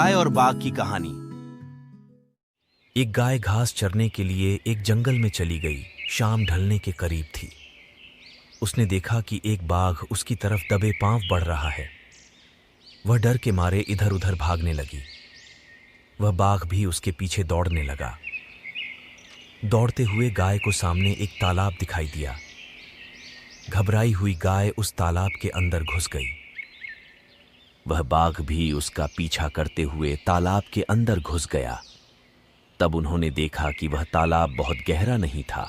गाय और बाघ की कहानी। एक गाय घास चरने के लिए एक जंगल में चली गई। शाम ढलने के करीब थी। उसने देखा कि एक बाघ उसकी तरफ दबे पांव बढ़ रहा है। वह डर के मारे इधर उधर भागने लगी। वह बाघ भी उसके पीछे दौड़ने लगा। दौड़ते हुए गाय को सामने एक तालाब दिखाई दिया। घबराई हुई गाय उस तालाब के अंदर घुस गई। वह बाघ भी उसका पीछा करते हुए तालाब के अंदर घुस गया। तब उन्होंने देखा कि वह तालाब बहुत गहरा नहीं था।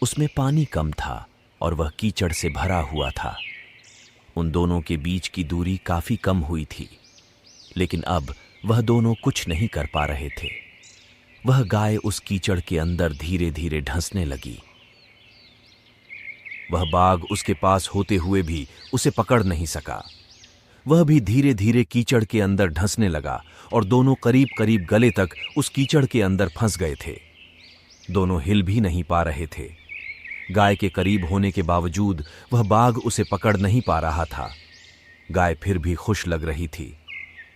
उसमें पानी कम था और वह कीचड़ से भरा हुआ था। उन दोनों के बीच की दूरी काफी कम हुई थी, लेकिन अब वह दोनों कुछ नहीं कर पा रहे थे। वह गाय उस कीचड़ के अंदर धीरे धीरे धंसने लगी। वह बाघ उसके पास होते हुए भी उसे पकड़ नहीं सका। वह भी धीरे धीरे कीचड़ के अंदर धंसने लगा और दोनों करीब करीब गले तक उस कीचड़ के अंदर फंस गए थे। दोनों हिल भी नहीं पा रहे थे। गाय के करीब होने के बावजूद वह बाघ उसे पकड़ नहीं पा रहा था। गाय फिर भी खुश लग रही थी।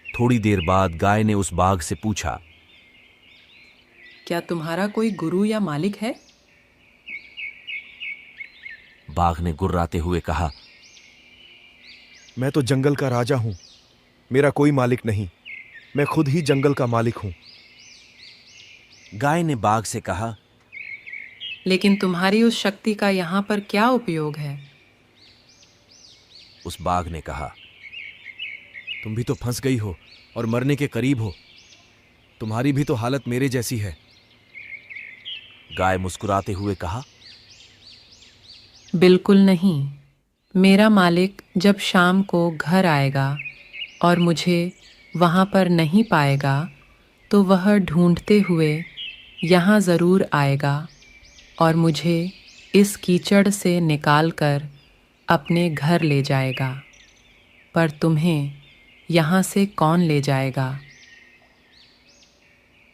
थोड़ी देर बाद गाय ने उस बाघ से पूछा, क्या तुम्हारा कोई गुरु या मालिक है? बाघ ने गुर्राते हुए कहा, मैं तो जंगल का राजा हूं। मेरा कोई मालिक नहीं। मैं खुद ही जंगल का मालिक हूं। गाय ने बाघ से कहा, लेकिन तुम्हारी उस शक्ति का यहाँ पर क्या उपयोग है? उस बाघ ने कहा, तुम भी तो फंस गई हो और मरने के करीब हो। तुम्हारी भी तो हालत मेरे जैसी है। गाय मुस्कुराते हुए कहा, बिल्कुल नहीं। मेरा मालिक जब शाम को घर आएगा और मुझे वहाँ पर नहीं पाएगा तो वह ढूंढते हुए यहाँ ज़रूर आएगा और मुझे इस कीचड़ से निकालकर अपने घर ले जाएगा। पर तुम्हें यहाँ से कौन ले जाएगा?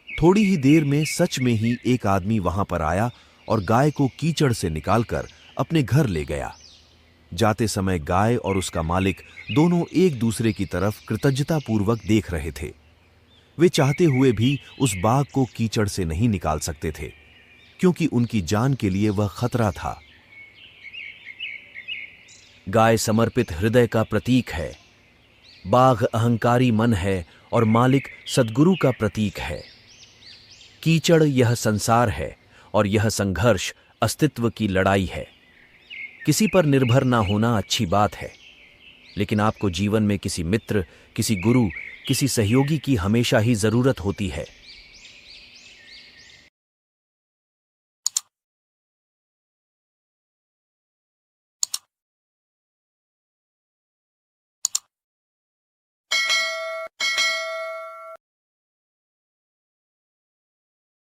थोड़ी ही देर में सच में ही एक आदमी वहां पर आया और गाय को कीचड़ से निकालकर अपने घर ले गया। जाते समय गाय और उसका मालिक दोनों एक दूसरे की तरफ कृतज्ञतापूर्वक देख रहे थे। वे चाहते हुए भी उस बाघ को कीचड़ से नहीं निकाल सकते थे, क्योंकि उनकी जान के लिए वह खतरा था। गाय समर्पित हृदय का प्रतीक है। बाघ अहंकारी मन है और मालिक सद्गुरु का प्रतीक है। कीचड़ यह संसार है और यह संघर्ष अस्तित्व की लड़ाई है। किसी पर निर्भर ना होना अच्छी बात है, लेकिन आपको जीवन में किसी मित्र, किसी गुरु, किसी सहयोगी की हमेशा ही जरूरत होती है।